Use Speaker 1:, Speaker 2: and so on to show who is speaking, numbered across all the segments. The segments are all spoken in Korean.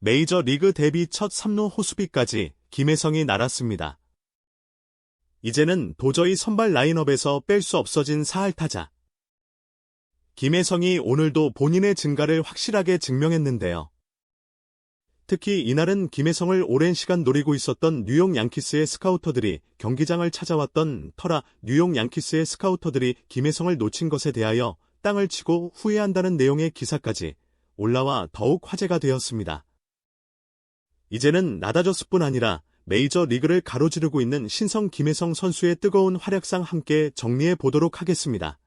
Speaker 1: 메이저리그 데뷔 첫 3루 호수비까지 김혜성이 날았습니다. 이제는 도저히 선발 라인업에서 뺄 수 없어진 사할타자. 김혜성이 오늘도 본인의 증가를 확실하게 증명했는데요. 특히 이날은 김혜성을 오랜 시간 노리고 있었던 뉴욕 양키스의 스카우터들이 경기장을 찾아왔던 터라 뉴욕 양키스의 스카우터들이 김혜성을 놓친 것에 대하여 땅을 치고 후회한다는 내용의 기사까지 올라와 더욱 화제가 되었습니다. 이제는 나다저스뿐 아니라 메이저리그를 가로지르고 있는 신성 김혜성 선수의 뜨거운 활약상 함께 정리해 보도록 하겠습니다.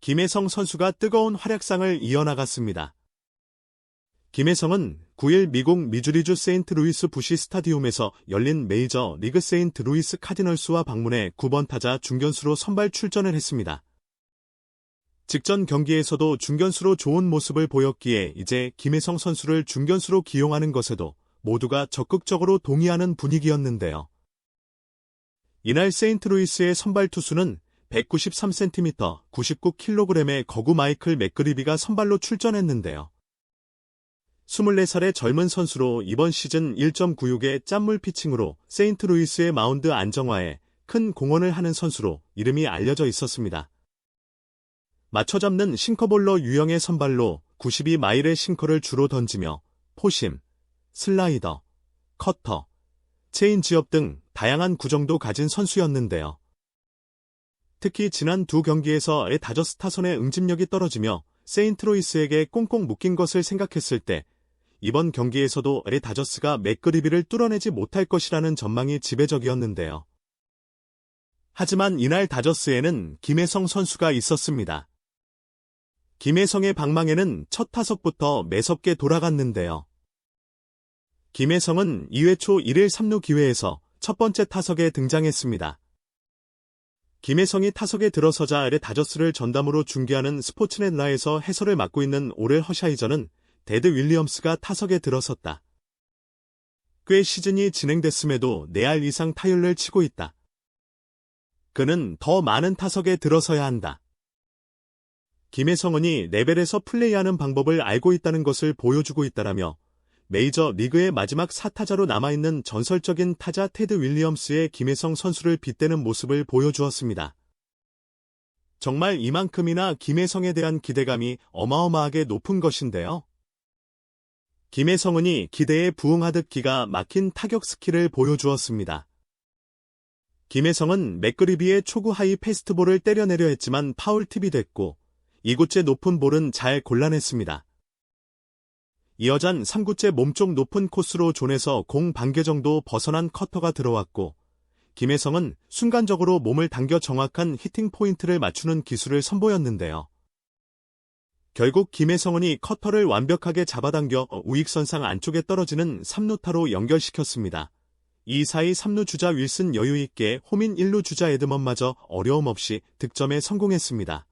Speaker 1: 김혜성 선수가 뜨거운 활약상을 이어나갔습니다. 김혜성은 9일 미국 미주리주 세인트루이스 부시 스타디움에서 열린 메이저리그 세인트루이스 카디널스와 방문해 9번 타자 중견수로 선발 출전을 했습니다. 직전 경기에서도 중견수로 좋은 모습을 보였기에 이제 김혜성 선수를 중견수로 기용하는 것에도 모두가 적극적으로 동의하는 분위기였는데요. 이날 세인트루이스의 선발 투수는 193cm, 99kg의 거구 마이클 맥그리비가 선발로 출전했는데요. 24살의 젊은 선수로 이번 시즌 1.96의 짠물 피칭으로 세인트루이스의 마운드 안정화에 큰 공헌을 하는 선수로 이름이 알려져 있었습니다. 맞춰잡는 싱커볼러 유형의 선발로 92마일의 싱커를 주로 던지며 포심, 슬라이더, 커터, 체인지업 등 다양한 구정도 가진 선수였는데요. 특히 지난 두 경기에서의 다저스 타선의 응집력이 떨어지며 세인트루이스에게 꽁꽁 묶인 것을 생각했을 때 이번 경기에서도 다저스가 맥그리비를 뚫어내지 못할 것이라는 전망이 지배적이었는데요. 하지만 이날 다저스에는 김혜성 선수가 있었습니다. 김혜성의 방망이는 첫 타석부터 매섭게 돌아갔는데요. 김혜성은 2회 초 1일 3루 기회에서 첫 번째 타석에 등장했습니다. 김혜성이 타석에 들어서자 다저스를 전담으로 중계하는 스포츠넷 라에서 해설을 맡고 있는 오렐 허샤이저는 데드 윌리엄스가 타석에 들어섰다. 꽤 시즌이 진행됐음에도 4할 이상 타율을 치고 있다. 그는 더 많은 타석에 들어서야 한다. 김혜성은이 레벨에서 플레이하는 방법을 알고 있다는 것을 보여주고 있다라며 메이저 리그의 마지막 4타자로 남아있는 전설적인 타자 테드 윌리엄스의 김혜성 선수를 빗대는 모습을 보여주었습니다. 정말 이만큼이나 김혜성에 대한 기대감이 어마어마하게 높은 것인데요. 김혜성은이 기대에 부응하듯 기가 막힌 타격 스킬을 보여주었습니다. 김혜성은 맥그리비의 초구 하이 패스트볼을 때려내려 했지만 파울 팁이 됐고 이구째 높은 볼은 잘 골라냈습니다. 이어잔 3구째 몸쪽 높은 코스로 존에서 공 반개 정도 벗어난 커터가 들어왔고 김혜성은 순간적으로 몸을 당겨 정확한 히팅 포인트를 맞추는 기술을 선보였는데요. 결국 김혜성은이 커터를 완벽하게 잡아당겨 우익선상 안쪽에 떨어지는 3루타로 연결시켰습니다. 이 사이 3루 주자 윌슨 여유있게 홈인 1루 주자 에드먼마저 어려움 없이 득점에 성공했습니다.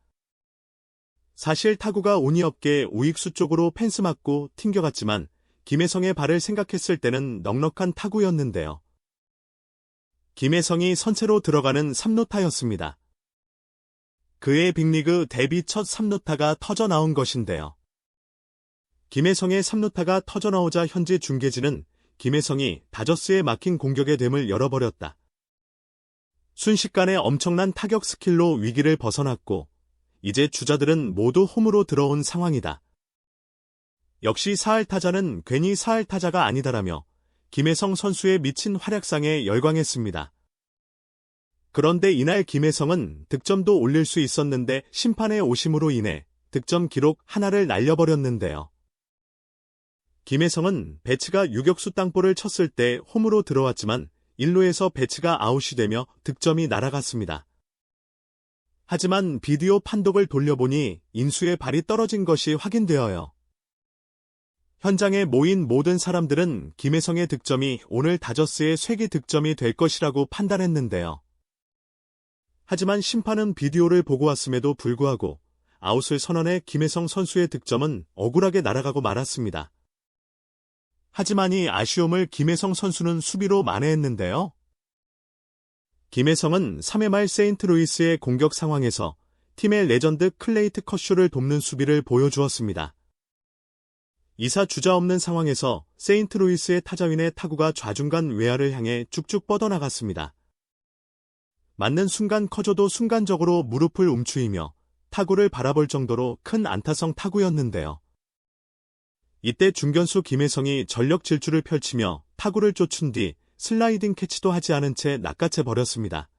Speaker 1: 사실 타구가 운이 없게 우익수 쪽으로 펜스 맞고 튕겨갔지만 김혜성의 발을 생각했을 때는 넉넉한 타구였는데요. 김혜성이 선체로 들어가는 3루타였습니다. 그의 빅리그 데뷔 첫 3루타가 터져나온 것인데요. 김혜성의 3루타가 터져나오자 현지 중계진은 김혜성이 다저스에 막힌 공격의 댐을 열어버렸다. 순식간에 엄청난 타격 스킬로 위기를 벗어났고 이제 주자들은 모두 홈으로 들어온 상황이다. 역시 사할타자는 괜히 사할타자가 아니다라며 김혜성 선수의 미친 활약상에 열광했습니다. 그런데 이날 김혜성은 득점도 올릴 수 있었는데 심판의 오심으로 인해 득점 기록 하나를 날려버렸는데요. 김혜성은 배츠가 유격수 땅볼을 쳤을 때 홈으로 들어왔지만 1루에서 배츠가 아웃이 되며 득점이 날아갔습니다. 하지만 비디오 판독을 돌려보니 인수의 발이 떨어진 것이 확인되어요. 현장에 모인 모든 사람들은 김혜성의 득점이 오늘 다저스의 쇄기 득점이 될 것이라고 판단했는데요. 하지만 심판은 비디오를 보고 왔음에도 불구하고 아웃을 선언해 김혜성 선수의 득점은 억울하게 날아가고 말았습니다. 하지만 이 아쉬움을 김혜성 선수는 수비로 만회했는데요. 김혜성은 3회 말 세인트루이스의 공격 상황에서 팀의 레전드 클레이트 커쇼를 돕는 수비를 보여주었습니다. 이사 주자 없는 상황에서 세인트루이스의 타자윈의 타구가 좌중간 외야를 향해 쭉쭉 뻗어나갔습니다. 맞는 순간 커저도 순간적으로 무릎을 움츠이며 타구를 바라볼 정도로 큰 안타성 타구였는데요. 이때 중견수 김혜성이 전력 질주를 펼치며 타구를 쫓은 뒤 슬라이딩 캐치도 하지 않은 채 낚아채 버렸습니다.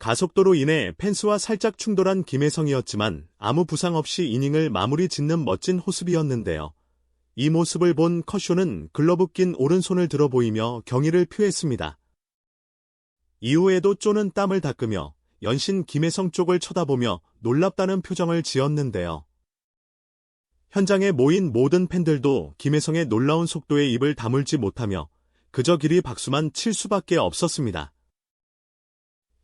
Speaker 1: 가속도로 인해 펜스와 살짝 충돌한 김혜성이었지만 아무 부상 없이 이닝을 마무리 짓는 멋진 호수비였는데요. 이 모습을 본 커쇼는 글러브 낀 오른손을 들어 보이며 경의를 표했습니다. 이후에도 쪼는 땀을 닦으며 연신 김혜성 쪽을 쳐다보며 놀랍다는 표정을 지었는데요. 현장에 모인 모든 팬들도 김혜성의 놀라운 속도에 입을 다물지 못하며 그저 길이 박수만 칠 수밖에 없었습니다.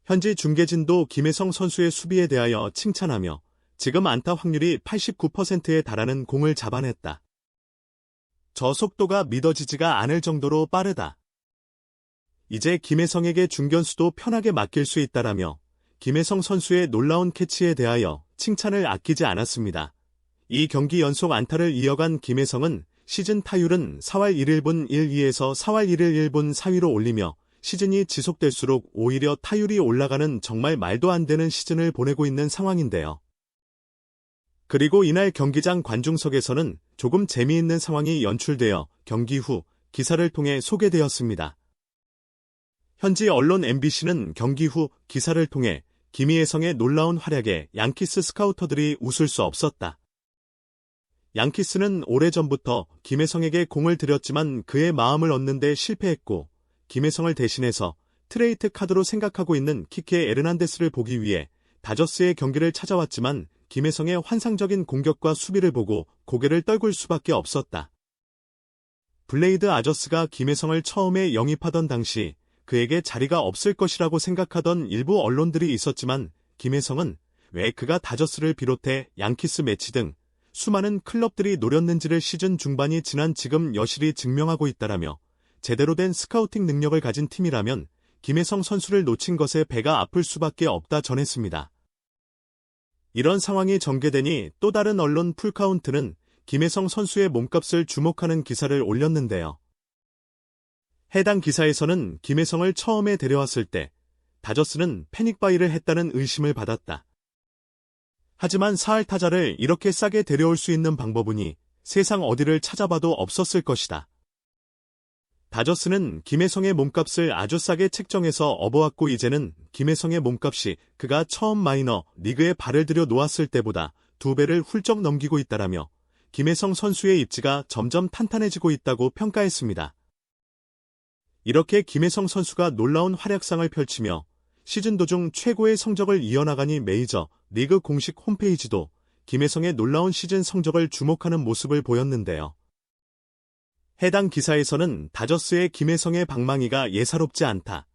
Speaker 1: 현지 중계진도 김혜성 선수의 수비에 대하여 칭찬하며 지금 안타 확률이 89%에 달하는 공을 잡아냈다. 저 속도가 믿어지지가 않을 정도로 빠르다. 이제 김혜성에게 중견수도 편하게 맡길 수 있다라며 김혜성 선수의 놀라운 캐치에 대하여 칭찬을 아끼지 않았습니다. 이 경기 연속 안타를 이어간 김혜성은 시즌 타율은 4월 1일분 1위에서 4월 1일 1분 4위로 올리며 시즌이 지속될수록 오히려 타율이 올라가는 정말 말도 안 되는 시즌을 보내고 있는 상황인데요. 그리고 이날 경기장 관중석에서는 조금 재미있는 상황이 연출되어 경기 후 기사를 통해 소개되었습니다. 현지 언론 MBC는 경기 후 기사를 통해 김희혜성의 놀라운 활약에 양키스 스카우터들이 웃을 수 없었다. 양키스는 오래전부터 김혜성에게 공을 들였지만 그의 마음을 얻는 데 실패했고 김혜성을 대신해서 트레이드 카드로 생각하고 있는 키케 에르난데스를 보기 위해 다저스의 경기를 찾아왔지만 김혜성의 환상적인 공격과 수비를 보고 고개를 떨굴 수밖에 없었다. 블레이드 아저스가 김혜성을 처음에 영입하던 당시 그에게 자리가 없을 것이라고 생각하던 일부 언론들이 있었지만 김혜성은 왜 그가 다저스를 비롯해 양키스 매치 등 수많은 클럽들이 노렸는지를 시즌 중반이 지난 지금 여실히 증명하고 있다라며 제대로 된 스카우팅 능력을 가진 팀이라면 김혜성 선수를 놓친 것에 배가 아플 수밖에 없다 전했습니다. 이런 상황이 전개되니 또 다른 언론 풀카운트는 김혜성 선수의 몸값을 주목하는 기사를 올렸는데요. 해당 기사에서는 김혜성을 처음에 데려왔을 때 다저스는 패닉바이를 했다는 의심을 받았다. 하지만 사할 타자를 이렇게 싸게 데려올 수 있는 방법은이 세상 어디를 찾아봐도 없었을 것이다. 다저스는 김혜성의 몸값을 아주 싸게 책정해서 업어왔고 이제는 김혜성의 몸값이 그가 처음 마이너 리그에 발을 들여 놓았을 때보다 2배를 훌쩍 넘기고 있다라며 김혜성 선수의 입지가 점점 탄탄해지고 있다고 평가했습니다. 이렇게 김혜성 선수가 놀라운 활약상을 펼치며 시즌 도중 최고의 성적을 이어나가니 메이저 리그 공식 홈페이지도 김혜성의 놀라운 시즌 성적을 주목하는 모습을 보였는데요. 해당 기사에서는 다저스의 김혜성의 방망이가 예사롭지 않다.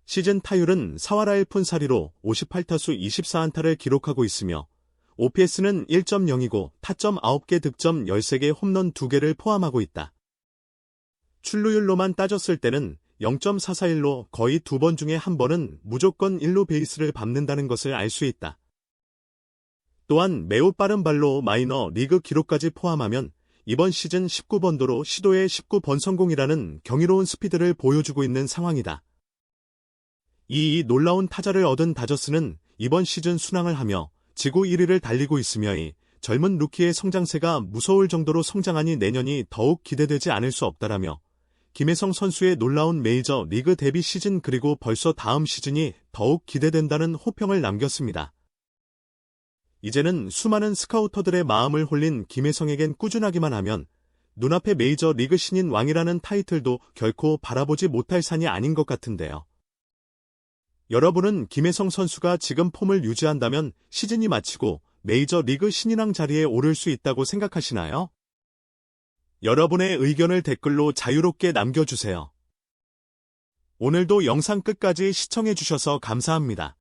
Speaker 1: 시즌 타율은 4할 1푼 4리로 58타수 24안타를 기록하고 있으며 OPS는 1.0이고 타점 9개 득점 13개 홈런 2개를 포함하고 있다. 출루율로만 따졌을 때는 0.441로 거의 2번 중에 1번은 무조건 1루 베이스를 밟는다는 것을 알 수 있다. 또한 매우 빠른 발로 마이너 리그 기록까지 포함하면 이번 시즌 19번도로 시도의 19번 성공이라는 경이로운 스피드를 보여주고 있는 상황이다. 이 놀라운 타자를 얻은 다저스는 이번 시즌 순항을 하며 지구 1위를 달리고 있으며 이 젊은 루키의 성장세가 무서울 정도로 성장하니 내년이 더욱 기대되지 않을 수 없다라며 김혜성 선수의 놀라운 메이저 리그 데뷔 시즌 그리고 벌써 다음 시즌이 더욱 기대된다는 호평을 남겼습니다. 이제는 수많은 스카우터들의 마음을 홀린 김혜성에겐 꾸준하기만 하면 눈앞에 메이저 리그 신인 왕이라는 타이틀도 결코 바라보지 못할 산이 아닌 것 같은데요. 여러분은 김혜성 선수가 지금 폼을 유지한다면 시즌이 마치고 메이저 리그 신인왕 자리에 오를 수 있다고 생각하시나요? 여러분의 의견을 댓글로 자유롭게 남겨주세요. 오늘도 영상 끝까지 시청해주셔서 감사합니다.